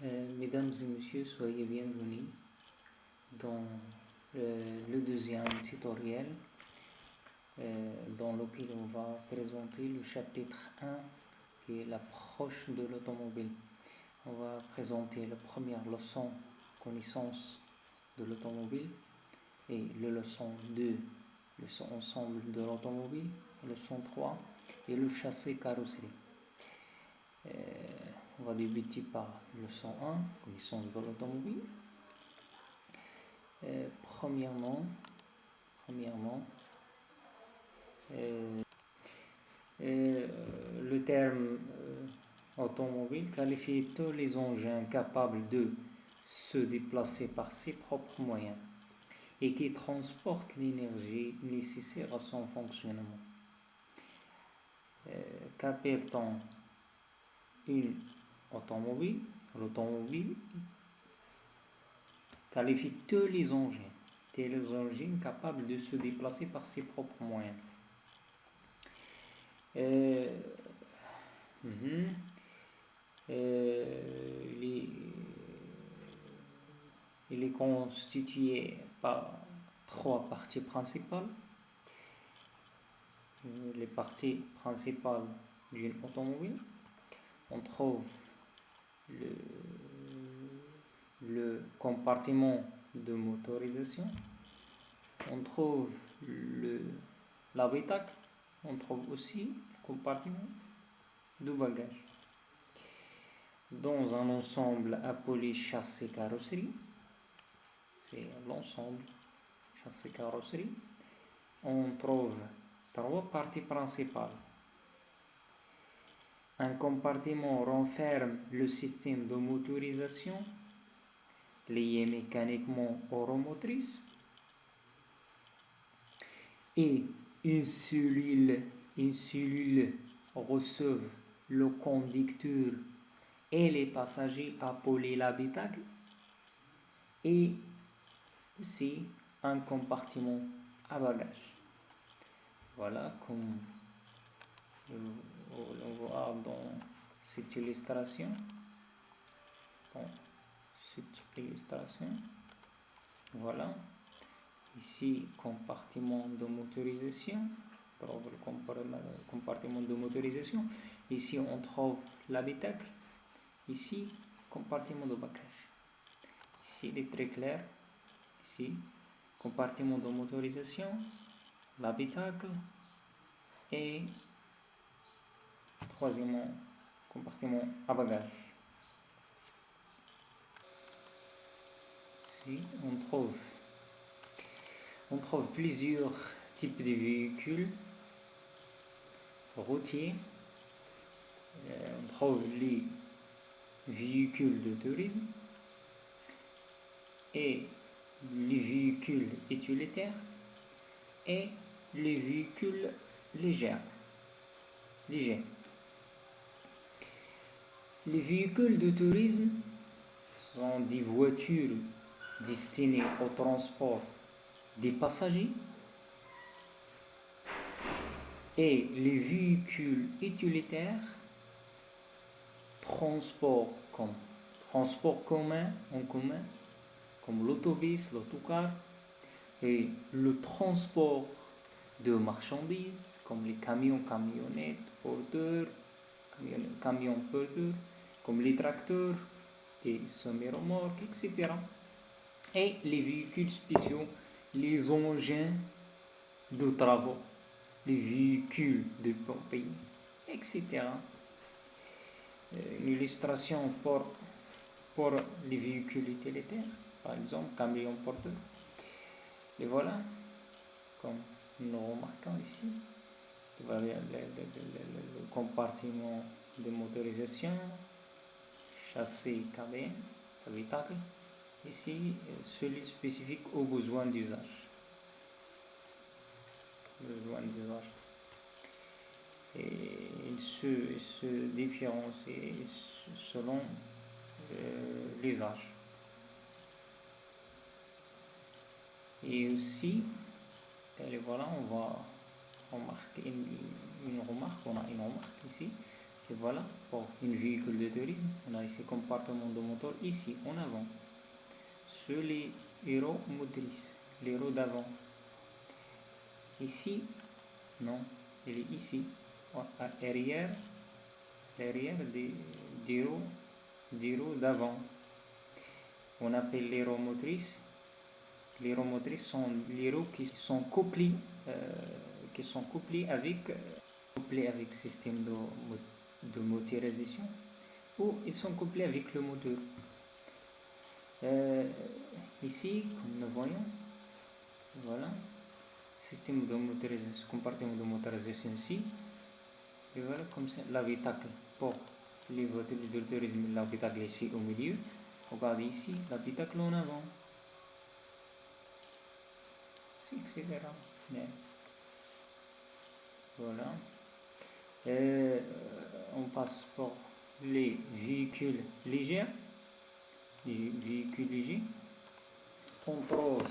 Mesdames et messieurs, soyez bienvenus dans le deuxième tutoriel dans lequel on va présenter le chapitre 1 qui est l'approche de l'automobile. On va présenter la première leçon, connaissance de l'automobile, et la leçon 2, le ensemble de l'automobile, leçon 3 et le châssis carrosserie. On va débuter par leçon 1, connaissance de l'automobile. Premièrement, le terme automobile qualifie tous les engins capables de se déplacer par ses propres moyens et qui transportent l'énergie nécessaire à son fonctionnement. Qu'appelle-t-on une automobile? L'automobile qualifie tous les engins capables de se déplacer par ses propres moyens. Il est constitué par 3 parties principales. Les parties principales d'une automobile, on trouve le compartiment de motorisation, on trouve l'habitacle, on trouve aussi le compartiment de bagages. Dans un ensemble appelé châssis carrosserie, c'est l'ensemble châssis carrosserie, on trouve 3 parties principales. Un compartiment renferme le système de motorisation lié mécaniquement aux roues motrices et une cellule reçoit le conducteur et les passagers appelés l'habitacle, et aussi un compartiment à bagages. Voilà, comme on voit dans cette illustration. Voilà. Ici, compartiment de motorisation. On trouve le compartiment de motorisation. Ici, on trouve l'habitacle. Ici, compartiment de bagages. Ici, il est très clair. Ici, compartiment de motorisation, l'habitacle et troisièmement, compartiment à bagages. Ici, on trouve plusieurs types de véhicules routiers. On trouve les véhicules de tourisme et les véhicules utilitaires et les véhicules légers. Les véhicules de tourisme sont des voitures destinées au transport des passagers, et les véhicules utilitaires, transport commun, comme l'autobus, l'autocar, et le transport de marchandises, comme les camions, camionnettes, camions porteurs, comme les tracteurs et semi-remorques, etc. Et les véhicules spéciaux, les engins de travaux, les véhicules de pompiers, etc. Une illustration pour les véhicules utilitaires, par exemple, camions porteurs. Et voilà, comme nous remarquons ici, le compartiment de motorisation, châssis cabine, habitacle. Ici, celui spécifique aux besoins d'usage. Et il se différencie selon les âges. Et aussi, voilà, on va remarquer une remarque ici, Et voilà, pour une véhicule de tourisme, on a ici compartiment de moteur, ici en avant, sur les roues motrices, les roues d'avant. Ici, non, il est ici, arrière, l'arrière des roues d'avant. On appelle les roues motrices. Les roues motrices sont les roues qui sont couplées, avec système de motorisation, ou ils sont couplés avec le moteur. Ici, comme nous voyons, voilà, système de motorisation, compartiment de motorisation ici, et voilà comme ça, l'habitacle pour les voitures de tourisme, l'habitacle ici au milieu. Regardez ici, l'habitacle en avant, etc. Mais, voilà. On passe pour les véhicules légers. On trouve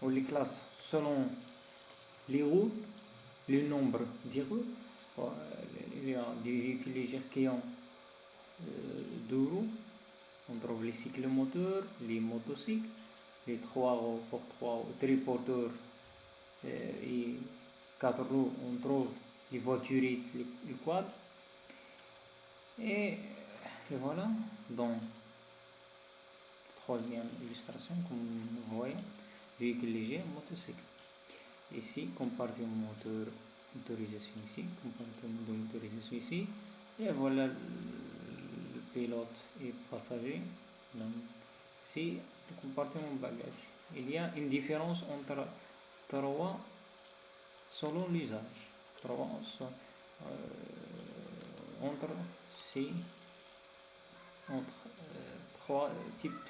on les classe selon les roues, le nombre de roues. Il y a des véhicules légers qui ont 2 roues. On trouve les cyclomoteurs, les motocycles, les 3 roues pour 3 triporteurs et 4 roues. On trouve les voiturettes, les quads. Et voilà, dans la troisième illustration, comme nous voyons, véhicule léger, motocycle. Ici, compartiment motorisation ici, compartiment de motorisation ici. Et voilà le pilote et passager. Donc, ici, le compartiment bagage. Il y a une différence entre 3 selon l'usage. Entre 3 types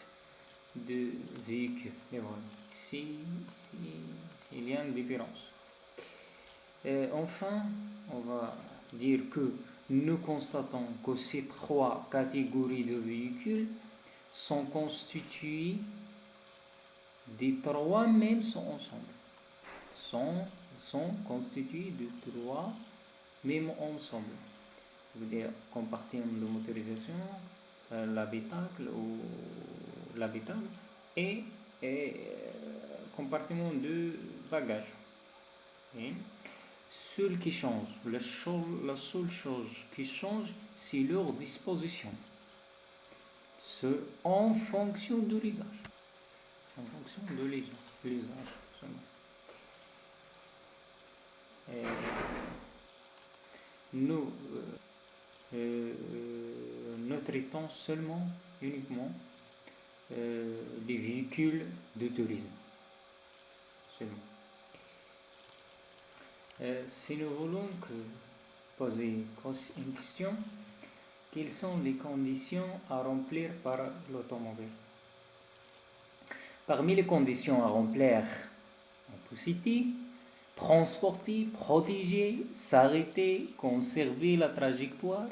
de véhicules. Et voilà, ici, il y a une différence. Enfin, on va dire que nous constatons que ces 3 catégories de véhicules sont constituées des 3 mêmes ensembles. Sont constitués de 3 mêmes ensembles. Ça veut dire compartiment de motorisation, l'habitacle et compartiment de bagages. La seule chose qui change, c'est leur disposition. C'est en fonction de l'usage. En fonction de l'usage seulement. Nous traitons uniquement des véhicules de tourisme. Seulement. Si nous voulons poser une question, quelles sont les conditions à remplir par l'automobile? Parmi les conditions à remplir, on peut citer transporter, protéger, s'arrêter, conserver la trajectoire,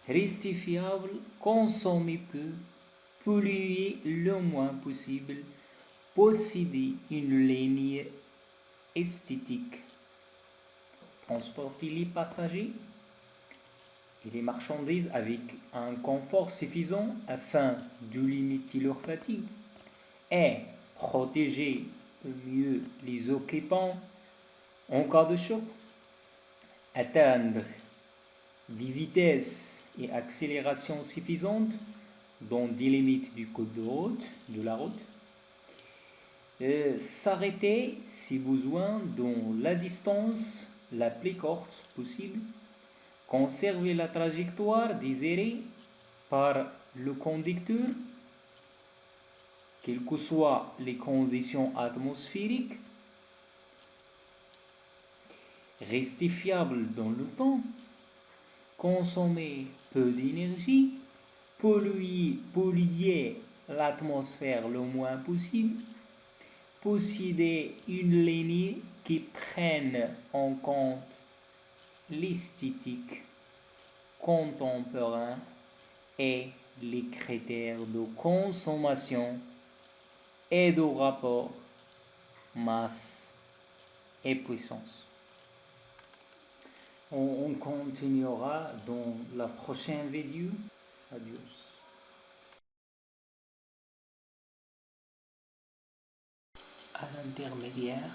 rester fiable, consommer peu, polluer le moins possible, posséder une ligne esthétique, transporter les passagers et les marchandises avec un confort suffisant afin de limiter leur fatigue, et protéger mieux les occupants en cas de choc, atteindre des vitesses et accélérations suffisantes dans des limites du code de la route, s'arrêter si besoin dans la distance la plus courte possible, conserver la trajectoire désirée par le conducteur, quelles que soient les conditions atmosphériques, rester fiable dans le temps, consommer peu d'énergie, polluer l'atmosphère le moins possible, posséder une ligne qui prenne en compte l'esthétique contemporaine et les critères de consommation et de rapport masse et puissance. On continuera dans la prochaine vidéo. Adios. À l'intermédiaire